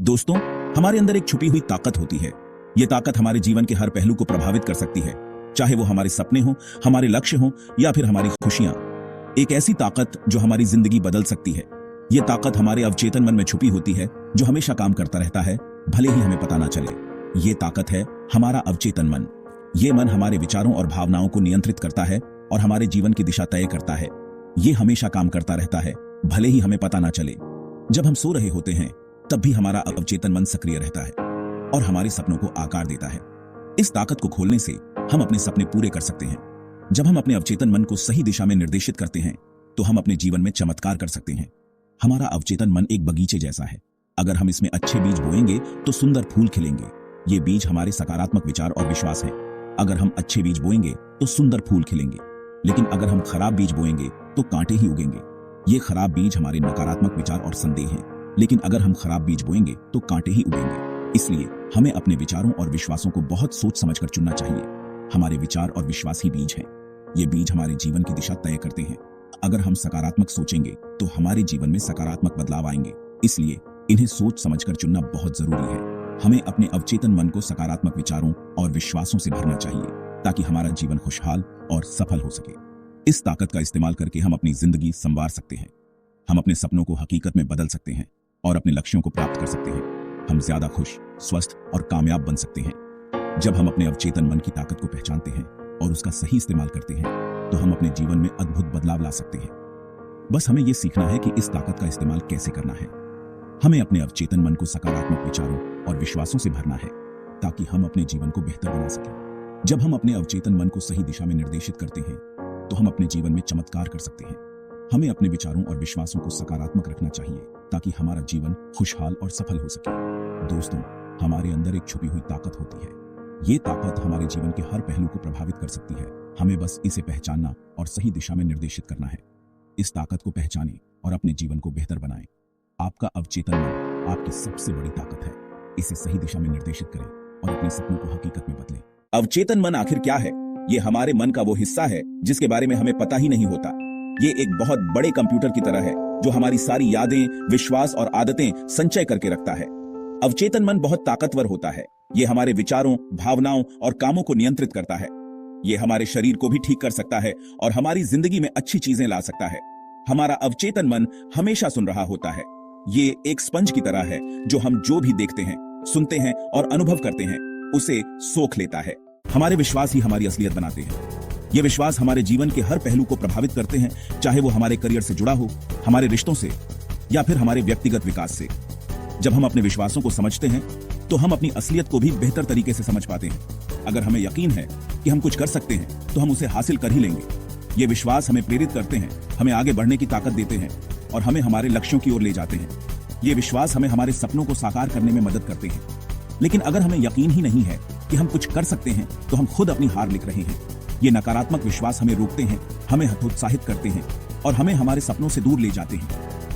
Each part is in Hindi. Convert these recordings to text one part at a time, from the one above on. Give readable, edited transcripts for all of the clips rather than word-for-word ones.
दोस्तों, हमारे अंदर एक छुपी हुई ताकत होती है। ये ताकत हमारे जीवन के हर पहलू को प्रभावित कर सकती है, चाहे वो हमारे सपने हो, हमारे लक्ष्य हो या फिर हमारी खुशियां। एक ऐसी ताकत जो हमारी जिंदगी बदल सकती है। ये ताकत हमारे अवचेतन मन में छुपी होती है, जो हमेशा काम करता रहता है, भले ही हमें पता ना चले। ये ताकत है हमारा अवचेतन मन। ये मन हमारे विचारों और भावनाओं को नियंत्रित करता है और हमारे जीवन की दिशा तय करता है। ये हमेशा काम करता रहता है, भले ही हमें पता ना चले। जब हम सो रहे होते हैं तब भी हमारा अवचेतन मन सक्रिय रहता है और हमारे सपनों को आकार देता है। इस ताकत को खोलने से हम अपने सपने पूरे कर सकते हैं। जब हम अपने अवचेतन मन को सही दिशा में निर्देशित करते हैं तो हम अपने जीवन में चमत्कार कर सकते हैं। हमारा अवचेतन मन एक बगीचे जैसा है। अगर हम इसमें अच्छे बीज बोएंगे तो सुंदर फूल खिलेंगे। ये बीज हमारे सकारात्मक विचार और विश्वास हैं। अगर हम अच्छे बीज बोएंगे तो सुंदर फूल खिलेंगे, लेकिन अगर हम खराब बीज बोएंगे तो कांटे ही उगेंगे। ये खराब बीज हमारे नकारात्मक विचार और संदेह हैं, लेकिन अगर हम खराब बीज बोएंगे तो कांटे ही उगेंगे। इसलिए हमें अपने विचारों और विश्वासों को बहुत सोच समझकर चुनना चाहिए। हमारे विचार और विश्वास ही बीज हैं। ये बीज हमारे जीवन की दिशा तय करते हैं। अगर हम सकारात्मक सोचेंगे तो हमारे जीवन में सकारात्मक बदलाव आएंगे। इसलिए इन्हें सोच समझकर चुनना बहुत जरूरी है। हमें अपने अवचेतन मन को सकारात्मक विचारों और विश्वासों से भरना चाहिए, ताकि हमारा जीवन खुशहाल और सफल हो सके। इस ताकत का इस्तेमाल करके हम अपनी जिंदगी संवार सकते हैं। हम अपने सपनों को हकीकत में बदल सकते हैं और अपने लक्ष्यों को प्राप्त कर सकते हैं। हम ज्यादा खुश, स्वस्थ और कामयाब बन सकते हैं। जब हम अपने अवचेतन मन की ताकत को पहचानते हैं और उसका सही इस्तेमाल करते हैं तो हम अपने जीवन में अद्भुत बदलाव ला सकते हैं। बस हमें यह सीखना है कि इस ताकत का इस्तेमाल कैसे करना है। हमें अपने अवचेतन मन को सकारात्मक विचारों और विश्वासों से भरना है, ताकि हम अपने जीवन को बेहतर बना सकें। जब हम अपने अवचेतन मन को सही दिशा में निर्देशित करते हैं तो हम अपने जीवन में चमत्कार कर सकते हैं। हमें अपने विचारों और विश्वासों को सकारात्मक रखना चाहिए, ताकि हमारा जीवन खुशहाल और सफल हो सके। दोस्तों, हमारे अंदर एक छुपी हुई ताकत होती है। ये ताकत हमारे जीवन के हर पहलू को प्रभावित कर सकती है। हमें बस इसे पहचानना और सही दिशा में निर्देशित करना है। इस ताकत को पहचानें और अपने जीवन को बेहतर बनाएं। आपका अवचेतन मन आपकी सबसे बड़ी ताकत है। इसे सही दिशा में निर्देशित करें और अपने सपनों को हकीकत में बदलें। अवचेतन मन आखिर क्या है? ये हमारे मन का वो हिस्सा है जिसके बारे में हमें पता ही नहीं होता। ये एक बहुत बड़े कंप्यूटर की तरह है, जो हमारी सारी यादें, विश्वास और आदतें संचय करके रखता है। अवचेतन मन बहुत ताकतवर होता है। ये हमारे विचारों, भावनाओं और कामों को नियंत्रित करता है। ये हमारे शरीर को भी ठीक कर सकता है और हमारी जिंदगी में अच्छी चीजें ला सकता है। हमारा अवचेतन मन हमेशा सुन रहा होता है। ये एक स्पंज की तरह है, जो हम जो भी देखते हैं, सुनते हैं और अनुभव करते हैं, उसे सोख लेता है। हमारे विश्वास ही हमारी असलियत बनाते हैं। ये विश्वास हमारे जीवन के हर पहलू को प्रभावित करते हैं, चाहे वो हमारे करियर से जुड़ा हो, हमारे रिश्तों से या फिर हमारे व्यक्तिगत विकास से। जब हम अपने विश्वासों को समझते हैं तो हम अपनी असलियत को भी बेहतर तरीके से समझ पाते हैं। अगर हमें यकीन है कि हम कुछ कर सकते हैं तो हम उसे हासिल कर ही लेंगे। ये विश्वास हमें प्रेरित करते हैं, हमें आगे बढ़ने की ताकत देते हैं और हमें हमारे लक्ष्यों की ओर ले जाते हैं। ये विश्वास हमें हमारे सपनों को साकार करने में मदद करते हैं। लेकिन अगर हमें यकीन ही नहीं है कि हम कुछ कर सकते हैं तो हम खुद अपनी हार लिख रहे हैं। ये नकारात्मक विश्वास हमें रोकते हैं, हमें हतोत्साहित करते हैं और हमें हमारे सपनों से दूर ले जाते हैं।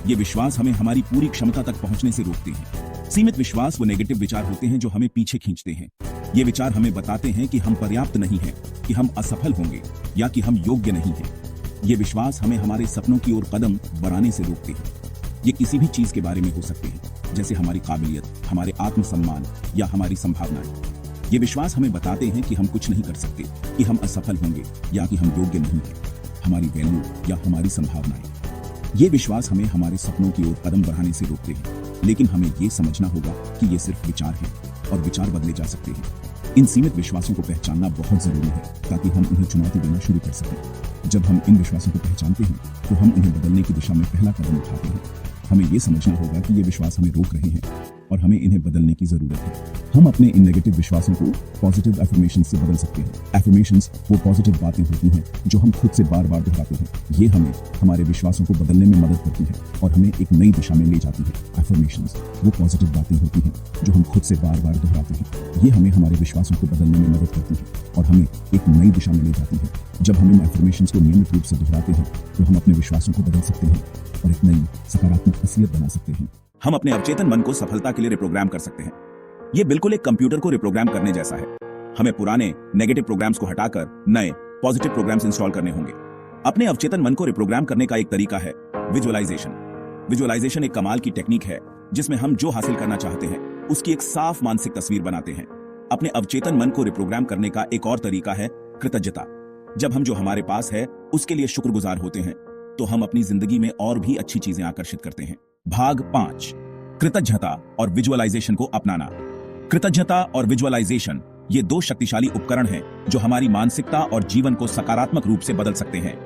ये विश्वास हमें हमारी पूरी क्षमता तक पहुंचने से रोकते हैं। सीमित विश्वास वो नेगेटिव विचार होते हैं जो हमें पीछे खींचते हैं। ये विचार हमें बताते हैं कि हम पर्याप्त नहीं हैं, कि हम असफल होंगे या कि हम योग्य नहीं हैं। ये विश्वास हमें हमारे सपनों की ओर कदम बढ़ाने से रोकते हैं। ये किसी भी चीज के बारे में हो सकते हैं, जैसे हमारी काबिलियत, हमारे आत्मसम्मान या हमारी संभावनाएं। ये विश्वास हमें बताते हैं कि हम कुछ नहीं कर सकते, कि हम असफल होंगे या कि हम योग्य नहीं हैं, हमारी वैल्यू या हमारी संभावनाएं। ये विश्वास हमें हमारे सपनों की ओर कदम बढ़ाने से रोकते हैं। लेकिन हमें ये समझना होगा कि ये सिर्फ विचार हैं और विचार बदले जा सकते हैं। इन सीमित विश्वासों को पहचानना बहुत जरूरी है, ताकि हम उन्हें चुनौती देना शुरू कर सकें। जब हम इन विश्वासों को पहचानते हैं तो हम उन्हें बदलने की दिशा में पहला कदम उठाते हैं। हमें ये समझना होगा कि ये विश्वास हमें रोक रहे हैं और हमें इन्हें बदलने की जरूरत है। हम अपने इन नेगेटिव विश्वासों को पॉजिटिव एफर्मेशन से बदल सकते हैं। एफर्मेशंस वो पॉजिटिव बातें होती हैं जो हम खुद से बार बार दोहराते हैं। ये हमें हमारे विश्वासों को बदलने में मदद करती है और हमें एक नई दिशा में ले जाती है। एफर्मेशंस वो पॉजिटिव बातें होती हैं जो हम खुद से बार बार दोहराते हैं। ये हमें हमारे विश्वासों को बदलने में मदद करती है और हमें एक नई दिशा में ले जाती है। जब हम इन एफर्मेशंस को नियमित रूप से दोहराते हैं तो हम अपने विश्वासों को बदल सकते हैं और एक नई सकारात्मक असलियत बना सकते हैं। हम अपने अवचेतन मन को सफलता के लिए रिप्रोग्राम कर सकते हैं। ये बिल्कुल एक कंप्यूटर को रिप्रोग्राम करने जैसा है। हमें पुराने नेगेटिव प्रोग्राम्स को हटाकर नए पॉजिटिव प्रोग्राम्स इंस्टॉल करने होंगे। अपने अवचेतन मन को रिप्रोग्राम करने का एक तरीका है विजुअलाइजेशन। विजुअलाइजेशन एक कमाल की टेक्निक है जिसमें हम जो हासिल करना चाहते हैं उसकी एक साफ मानसिक तस्वीर बनाते हैं। अपने अवचेतन मन को रिप्रोग्राम करने का एक और तरीका है कृतज्ञता। जब हम जो हमारे पास है उसके लिए शुक्रगुजार होते हैं तो हम अपनी जिंदगी में और भी अच्छी चीजें आकर्षित करते हैं। भाग 5, कृतज्ञता और विजुअलाइजेशन को अपनाना। कृतज्ञता और विजुअलाइजेशन ये दो शक्तिशाली उपकरण हैं जो हमारी मानसिकता और जीवन को सकारात्मक रूप से बदल सकते हैं।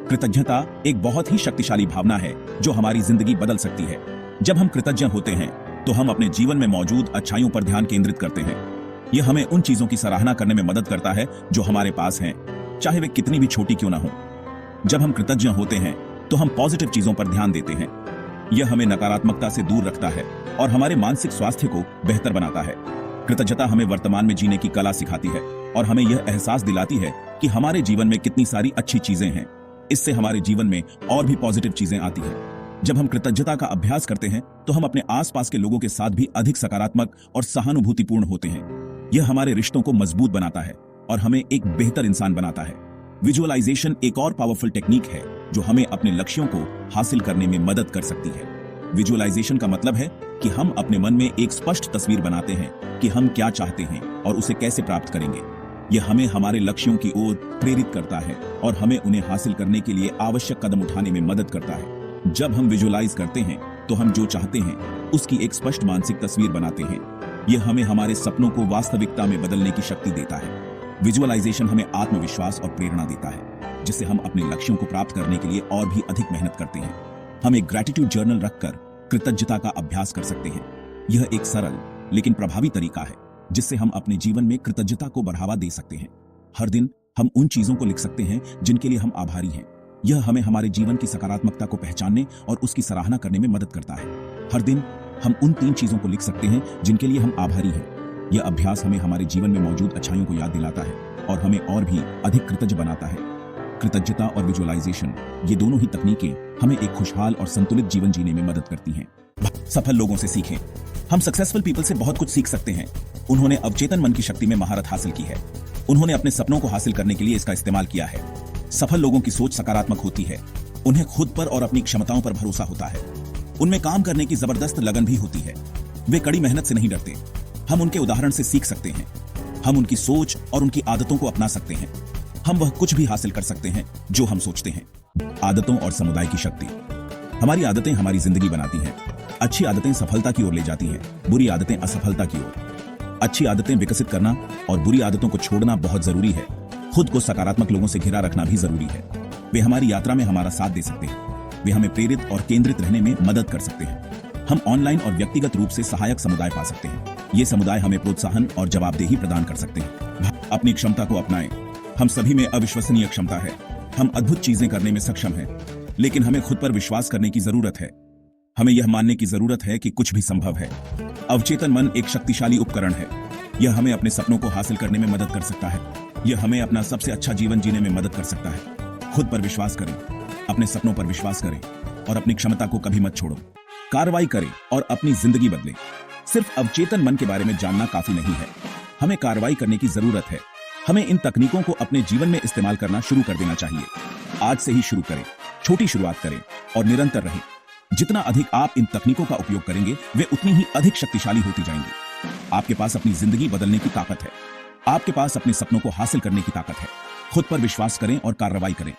कृतज्ञता एक बहुत ही शक्तिशाली भावना है जो हमारी जिंदगी बदल सकती है। जब हम कृतज्ञ होते हैं तो हम अपने जीवन में मौजूद अच्छाइयों पर ध्यान केंद्रित करते हैं। यह हमें उन चीजों की सराहना करने में मदद करता है जो हमारे पास हैं, चाहे वे कितनी भी छोटी क्यों ना हो। जब हम कृतज्ञ होते हैं तो हम पॉजिटिव चीजों पर ध्यान देते हैं। यह हमें नकारात्मकता से दूर रखता है और हमारे मानसिक स्वास्थ्य को बेहतर बनाता है। कृतज्ञता हमें वर्तमान में जीने की कला सिखाती है और हमें यह एहसास दिलाती है कि हमारे जीवन में कितनी सारी अच्छी चीजें हैं। इससे हमारे जीवन में और भी पॉजिटिव चीजें आती हैं। जब हम कृतज्ञता का अभ्यास करते हैं तो हम अपने आसपास के लोगों के साथ भी अधिक सकारात्मक और सहानुभूतिपूर्ण होते हैं। यह हमारे रिश्तों को मजबूत बनाता है और हमें एक बेहतर इंसान बनाता है। विजुअलाइजेशन एक और पावरफुल टेक्निक है जो हमें अपने लक्ष्यों को हासिल करने में मदद कर सकती है। विजुअलाइजेशन का मतलब है कि हम अपने मन में एक स्पष्ट तस्वीर बनाते हैं कि हम क्या चाहते हैं और उसे कैसे प्राप्त करेंगे। यह हमें हमारे लक्ष्यों की ओर प्रेरित करता है और हमें उन्हें हासिल करने के लिए आवश्यक कदम उठाने में मदद करता है। जब हम विजुअलाइज करते हैं तो हम जो चाहते हैं उसकी एक स्पष्ट मानसिक तस्वीर बनाते हैं। यह हमें हमारे सपनों को वास्तविकता में बदलने की शक्ति देता है। विजुअलाइजेशन हमें आत्मविश्वास और प्रेरणा देता है, जिससे हम अपने लक्ष्यों को प्राप्त करने के लिए और भी अधिक मेहनत करते हैं। हम एक ग्रैटिट्यूड जर्नल रखकर कृतज्ञता का अभ्यास कर सकते हैं। यह एक सरल लेकिन प्रभावी तरीका है जिससे हम अपने जीवन में कृतज्ञता को बढ़ावा दे सकते हैं। हर दिन हम उन चीजों को लिख सकते हैं जिनके लिए हम आभारी हैं। यह हमें हमारे जीवन की सकारात्मकता को पहचानने और उसकी सराहना करने में मदद करता है। हर दिन हम उन 3 चीजों को लिख सकते हैं जिनके लिए हम आभारी हैं। यह अभ्यास हमें हमारे जीवन में मौजूद अच्छाइयों को याद दिलाता है और हमें और भी अधिक कृतज्ञ बनाता है। कृतज्ञता और विजुअलाइजेशन ये दोनों ही तकनीकें हमें एक खुशहाल और संतुलित जीवन जीने में मदद करती हैं। सफल लोगों से सीखें। हम सक्सेसफुल पीपल से बहुत कुछ सीख सकते हैं। उन्होंने अवचेतन मन की शक्ति में महारत हासिल की है। उन्होंने अपने सपनों को हासिल करने के लिए इसका इस्तेमाल किया है। सफल लोगों की सोच सकारात्मक होती है। उन्हें खुद पर और अपनी क्षमताओं पर भरोसा होता है। उनमें काम करने की जबरदस्त लगन भी होती है। वे कड़ी मेहनत से नहीं डरते। हम उनके उदाहरण से सीख सकते हैं। हम उनकी सोच और उनकी आदतों को अपना सकते हैं। हम वह कुछ भी हासिल कर सकते हैं जो हम सोचते हैं। आदतों और समुदाय की शक्ति। हमारी आदतें हमारी जिंदगी बनाती हैं। अच्छी आदतें सफलता की ओर ले जाती हैं, बुरी आदतें असफलता की ओर। अच्छी आदतें विकसित करना और बुरी आदतों को छोड़ना बहुत जरूरी है। खुद को सकारात्मक लोगों से घिरा रखना भी जरूरी है। वे हमारी यात्रा में हमारा साथ दे सकते हैं। वे हमें प्रेरित और केंद्रित रहने में मदद कर सकते हैं। हम ऑनलाइन और व्यक्तिगत रूप से सहायक समुदाय पा सकते हैं। ये समुदाय हमें प्रोत्साहन और जवाबदेही प्रदान कर सकते हैं। अपनी क्षमता को अपनाएं। हम सभी में अविश्वसनीय क्षमता है। हम अद्भुत चीजें करने में सक्षम हैं, लेकिन हमें खुद पर विश्वास करने की जरूरत है। हमें यह मानने की जरूरत है कि कुछ भी संभव है। अवचेतन मन एक शक्तिशाली उपकरण है। यह हमें अपने सपनों को हासिल करने में मदद कर सकता है। यह हमें अपना सबसे अच्छा जीवन जीने में मदद कर सकता है। खुद पर विश्वास करें, अपने सपनों पर विश्वास करें और अपनी क्षमता को कभी मत छोड़ो। कार्रवाई करें और अपनी जिंदगी बदलें। सिर्फ अवचेतन मन के बारे में जानना काफी नहीं है। हमें कार्रवाई करने की जरूरत है। हमें इन तकनीकों को अपने जीवन में इस्तेमाल करना शुरू कर देना चाहिए। आज से ही शुरू करें, छोटी शुरुआत करें और निरंतर रहें। जितना अधिक आप इन तकनीकों का उपयोग करेंगे, वे उतनी ही अधिक शक्तिशाली होती जाएंगी। आपके पास अपनी जिंदगी बदलने की ताकत है। आपके पास अपने सपनों को हासिल करने की ताकत है। खुद पर विश्वास करें और कार्रवाई करें।